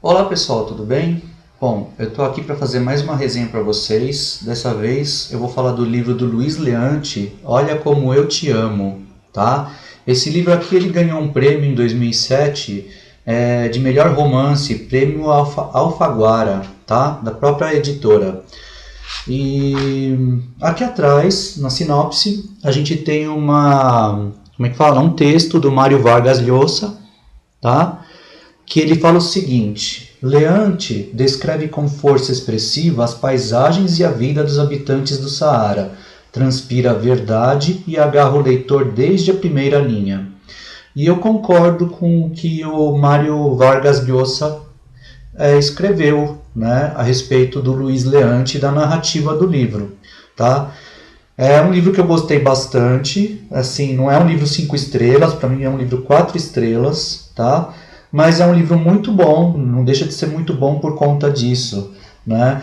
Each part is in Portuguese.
Olá pessoal, tudo bem? Bom, eu estou aqui para fazer mais uma resenha para vocês. Dessa vez eu vou falar do livro do Luiz Leante, Olha Como Eu Te Amo, tá? Esse livro aqui ele ganhou um prêmio em 2007 de melhor romance, prêmio Alfaguara, tá? Da própria editora. E aqui atrás, na sinopse, a gente tem um texto do Mário Vargas Llosa, tá? Que ele fala o seguinte: Leante descreve com força expressiva as paisagens e a vida dos habitantes do Saara, transpira a verdade e agarra o leitor desde a primeira linha. E eu concordo com o que o Mário Vargas Llosa escreveu, né, a respeito do Luiz Leante e da narrativa do livro, tá? É um livro que eu gostei bastante, assim, não é um livro 5 estrelas, para mim é um livro 4 estrelas, tá? Mas é um livro muito bom, não deixa de ser muito bom por conta disso, né?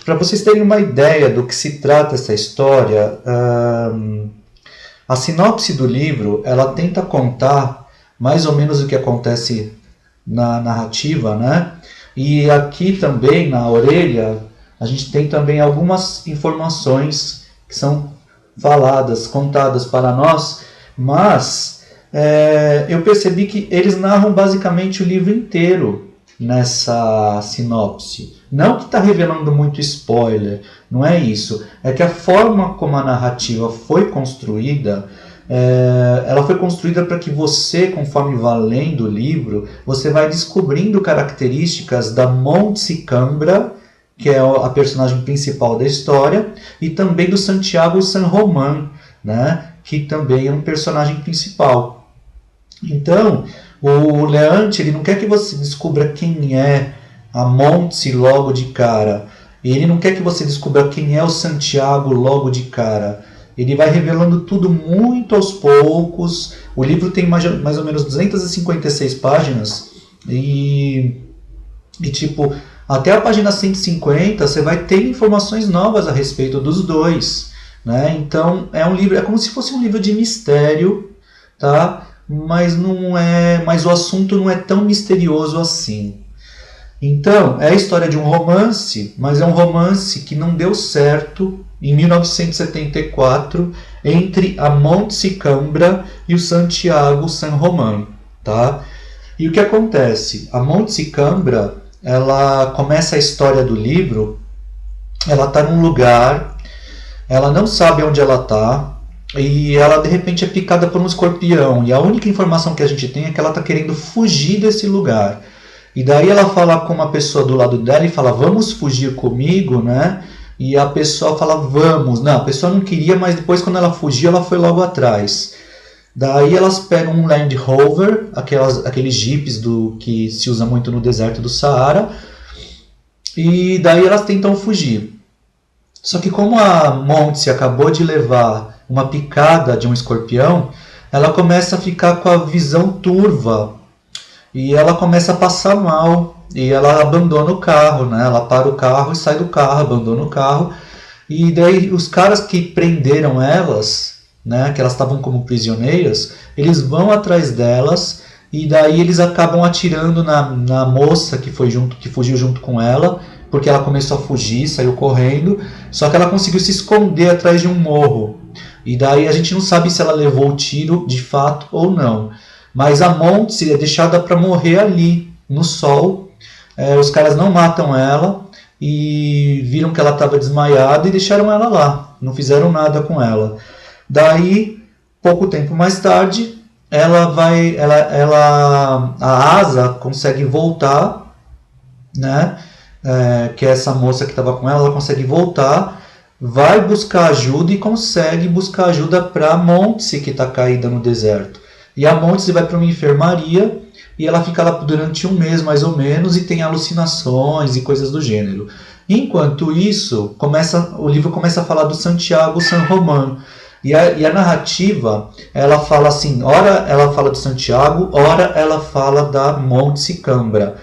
Para vocês terem uma ideia do que se trata essa história, a sinopse do livro, ela tenta contar mais ou menos o que acontece na narrativa, né? E aqui também, na orelha, a gente tem também algumas informações que são faladas, contadas para nós, mas eu percebi que eles narram basicamente o livro inteiro nessa sinopse. Não que está revelando muito spoiler, não é isso. É que a forma como a narrativa foi construída, ela foi construída para que você, conforme vai lendo o livro, você vai descobrindo características da Montse Cambra, que é a personagem principal da história, e também do Santiago San Román, né, que também é um personagem principal. Então, o Leante ele não quer que você descubra quem é a Montse logo de cara. Ele não quer que você descubra quem é o Santiago logo de cara. Ele vai revelando tudo muito aos poucos. O livro tem mais ou menos 256 páginas. E tipo, até a página 150 você vai ter informações novas a respeito dos dois, né? Então, é um livro, é como se fosse um livro de mistério, tá? Mas o assunto não é tão misterioso assim. Então, é a história de um romance, mas é um romance que não deu certo em 1974 entre a Montse Cambra e o Santiago San Román, tá? E o que acontece? A Montse Cambra, ela começa a história do livro, ela está num lugar, ela não sabe onde ela está, e ela de repente é picada por um escorpião, e a única informação que a gente tem é que ela está querendo fugir desse lugar. E daí ela fala com uma pessoa do lado dela e fala: vamos fugir comigo, né? E a pessoa fala: vamos. Não, a pessoa não queria, mas depois quando ela fugiu, ela foi logo atrás. Daí elas pegam um Land Rover, aqueles jipes que se usa muito no deserto do Saara, e daí elas tentam fugir. Só que como a Montse acabou de levar uma picada de um escorpião, ela começa a ficar com a visão turva e ela começa a passar mal e ela abandona o carro, né? Ela para o carro e sai do carro, abandona o carro, e daí os caras que prenderam elas, né, que elas estavam como prisioneiras, eles vão atrás delas e daí eles acabam atirando na moça que fugiu junto com ela, porque ela começou a fugir, saiu correndo, só que ela conseguiu se esconder atrás de um morro. E daí a gente não sabe se ela levou o tiro de fato ou não. Mas a Montse é deixada para morrer ali, no sol. Os caras não matam ela e viram que ela estava desmaiada e deixaram ela lá. Não fizeram nada com ela. Daí, pouco tempo mais tarde, a Asa consegue voltar, né? Que é essa moça que estava com ela consegue voltar, vai buscar ajuda e consegue buscar ajuda para a Montse, que está caída no deserto. E a Montse vai para uma enfermaria e ela fica lá durante um mês mais ou menos e tem alucinações e coisas do gênero. Enquanto isso, o livro começa a falar do Santiago San Román. E a narrativa, ela fala assim, ora ela fala do Santiago, ora ela fala da Montse Cambra.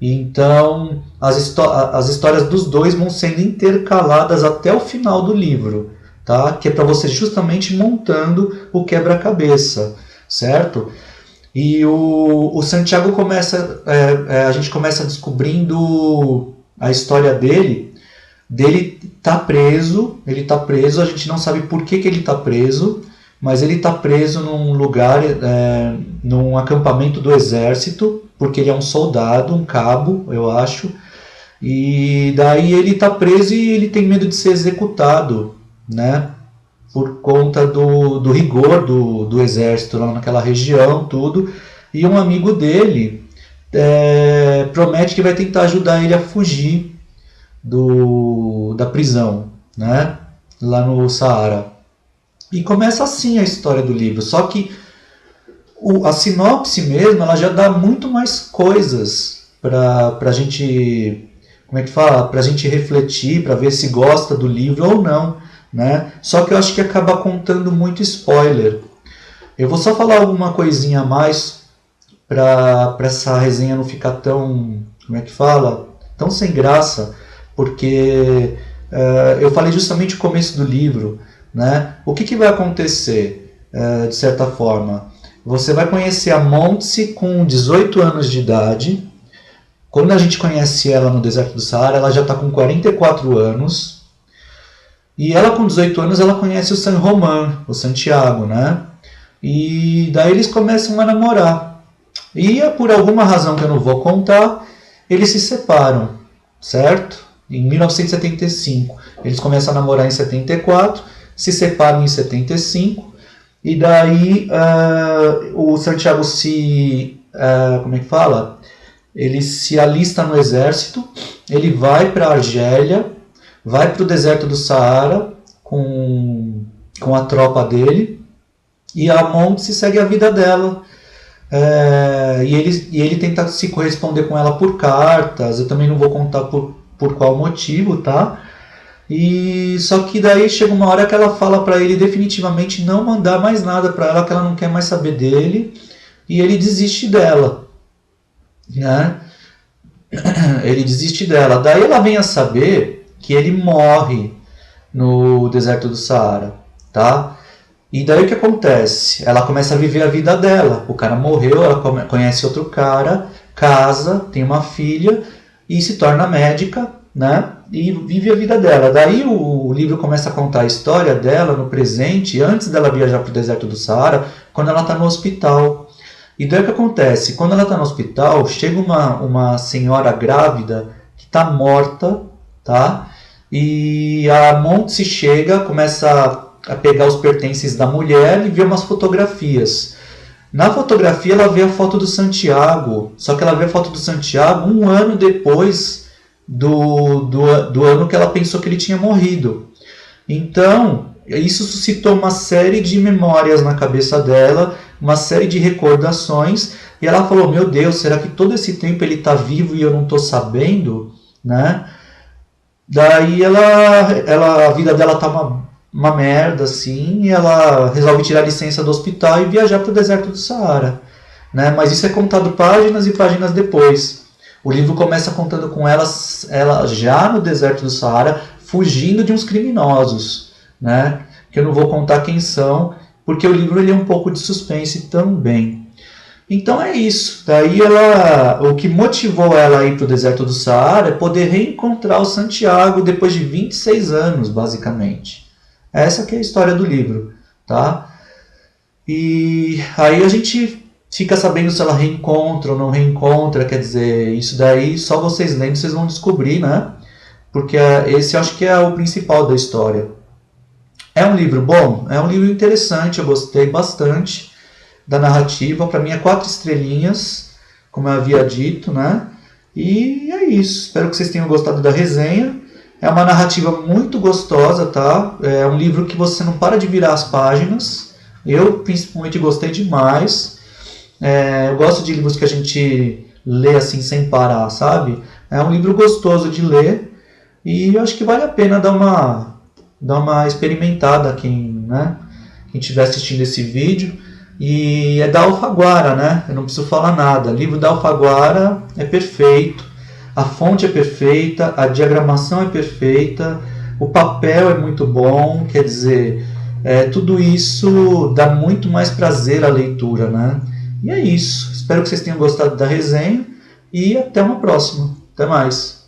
Então, as histórias dos dois vão sendo intercaladas até o final do livro, tá? Que é para você justamente montando o quebra-cabeça, certo? E o Santiago começa, a gente começa descobrindo a história dele ele tá preso, a gente não sabe por que ele tá preso, mas ele tá preso num lugar, num acampamento do exército, porque ele é um soldado, um cabo, eu acho, e daí ele tá preso e ele tem medo de ser executado, né? Por conta do rigor do exército lá naquela região, tudo. E um amigo dele promete que vai tentar ajudar ele a fugir da prisão, né? Lá no Saara. E começa assim a história do livro. Só que a sinopse mesmo, ela já dá muito mais coisas para a gente, como é que fala? Para a gente refletir, para ver se gosta do livro ou não. Né? Só que eu acho que acaba contando muito spoiler. Eu vou só falar alguma coisinha a mais para essa resenha não ficar tão, como é que fala? Tão sem graça, porque eu falei justamente o começo do livro. Né? O que vai acontecer, de certa forma? Você vai conhecer a Montse com 18 anos de idade. Quando a gente conhece ela no deserto do Saara, ela já está com 44 anos. E ela com 18 anos, ela conhece o San Román, o Santiago, né? E daí eles começam a namorar. E por alguma razão que eu não vou contar, eles se separam, certo? Em 1975. Eles começam a namorar em 74, se separam em 75. E daí o Santiago como é que fala? Ele se alista no exército, ele vai para a Argélia, vai para o deserto do Saara com a tropa dele, e a Montse segue a vida dela. E ele tenta se corresponder com ela por cartas, eu também não vou contar por qual motivo, tá? E só que daí chega uma hora que ela fala para ele definitivamente não mandar mais nada para ela, que ela não quer mais saber dele, e ele desiste dela, né? Ele desiste dela. Daí ela vem a saber que ele morre no deserto do Saara, tá? E daí o que acontece? Ela começa a viver a vida dela. O cara morreu, ela conhece outro cara, casa, tem uma filha e se torna médica, né? E vive a vida dela. Daí o livro começa a contar a história dela no presente, antes dela viajar para o deserto do Saara, quando ela está no hospital. E daí o que acontece? Quando ela está no hospital, chega uma senhora grávida que está morta, tá? E a Montse chega, começa a pegar os pertences da mulher e vê umas fotografias. Na fotografia ela vê a foto do Santiago, só que ela vê a foto do Santiago um ano depois do ano que ela pensou que ele tinha morrido. Então, isso suscitou uma série de memórias na cabeça dela, uma série de recordações, e ela falou, meu Deus, será que todo esse tempo ele está vivo e eu não estou sabendo? Né? Daí a vida dela tá uma merda, assim, e ela resolve tirar licença do hospital e viajar para o deserto do Saara. Né? Mas isso é contado páginas e páginas depois. O livro começa contando com ela já no deserto do Saara, fugindo de uns criminosos, né? Que eu não vou contar quem são, porque o livro ele é um pouco de suspense também. Então é isso. Daí o que motivou ela a ir para o deserto do Saara é poder reencontrar o Santiago depois de 26 anos, basicamente. Essa que é a história do livro, tá? E aí a gente fica sabendo se ela reencontra ou não reencontra, quer dizer, isso daí só vocês lendo vocês vão descobrir, né? Porque esse eu acho que é o principal da história. É um livro bom? É um livro interessante, eu gostei bastante da narrativa. Para mim é 4 estrelinhas, como eu havia dito, né? E é isso, espero que vocês tenham gostado da resenha. É uma narrativa muito gostosa, tá? É um livro que você não para de virar as páginas. Eu principalmente gostei demais. Eu gosto de livros que a gente lê assim sem parar, sabe? É um livro gostoso de ler e eu acho que vale a pena dar uma experimentada quem estiver assistindo esse vídeo. E é da Alfaguara, né? Eu não preciso falar nada. O livro da Alfaguara é perfeito, a fonte é perfeita, a diagramação é perfeita, o papel é muito bom, quer dizer, tudo isso dá muito mais prazer à leitura, né? E é isso. Espero que vocês tenham gostado da resenha e até uma próxima. Até mais.